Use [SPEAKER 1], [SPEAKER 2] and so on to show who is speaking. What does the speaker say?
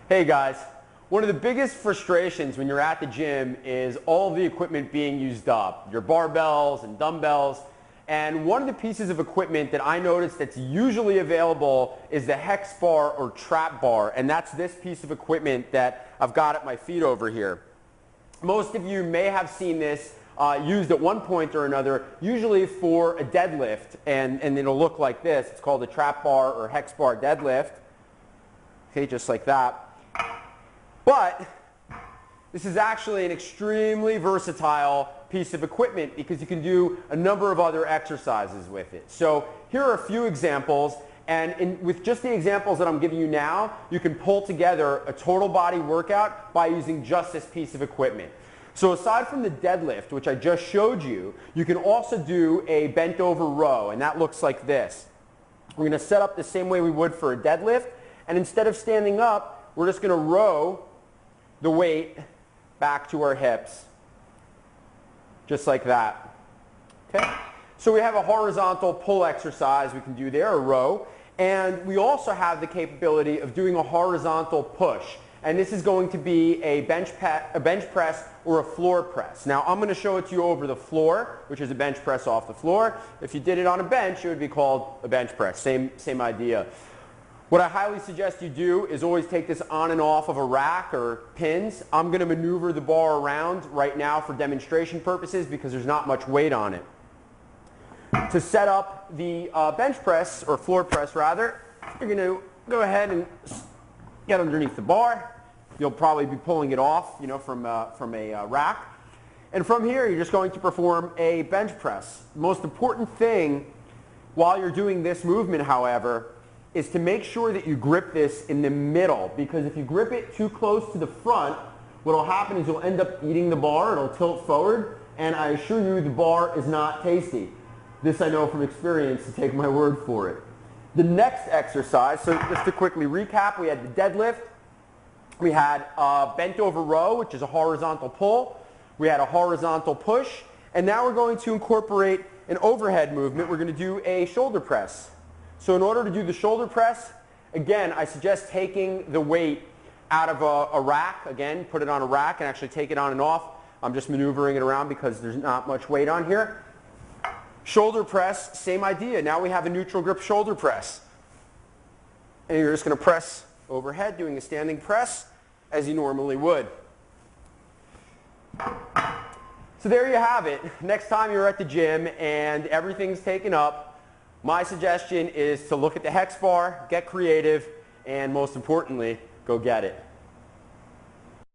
[SPEAKER 1] Hey guys, one of the biggest frustrations when you're at the gym is all the equipment being used up, your barbells and dumbbells. And one of the pieces of equipment that I noticed that's usually available is the hex bar or trap bar, and that's this piece of equipment that I've got at my feet over here. Most of you may have seen this used at one point or another, usually for a deadlift, and it'll look like this. It's called a trap bar or hex bar deadlift. Okay, just like that. But this is actually an extremely versatile piece of equipment because you can do a number of other exercises with it. So here are a few examples, and with just the examples that I'm giving you now, you can pull together a total body workout by using just this piece of equipment. So aside from the deadlift, which I just showed you, you can also do a bent over row, and that looks like this. We're going to set up the same way we would for a deadlift, and instead of standing up, we're just going to row the weight back to our hips, just like that. Okay? So we have a horizontal pull exercise we can do there, a row, and we also have the capability of doing a horizontal push, and this is going to be a bench press or a floor press. Now I'm going to show it to you over the floor, which is a bench press off the floor. If you did it on a bench, it would be called a bench press. Same idea. What I highly suggest you do is always take this on and off of a rack or pins. I'm going to maneuver the bar around right now for demonstration purposes because there's not much weight on it. To set up the bench press, or floor press rather, you're going to go ahead and get underneath the bar. You'll probably be pulling it off, from a rack. And from here, you're just going to perform a bench press. The most important thing while you're doing this movement, however, is to make sure that you grip this in the middle, because if you grip it too close to the front, what will happen is you'll end up eating the bar, it'll tilt forward, and I assure you the bar is not tasty. This I know from experience, to take my word for it. The next exercise, so just to quickly recap, we had the deadlift, we had a bent over row, which is a horizontal pull, we had a horizontal push, and now we're going to incorporate an overhead movement. We're going to do a shoulder press. So in order to do the shoulder press, again, I suggest taking the weight out of a rack. Again, put it on a rack and actually take it on and off. I'm just maneuvering it around because there's not much weight on here. Shoulder press, same idea. Now we have a neutral grip shoulder press. And you're just going to press overhead, doing a standing press as you normally would. So there you have it. Next time you're at the gym and everything's taken up, my suggestion is to look at the hex bar, get creative, and most importantly, go get it.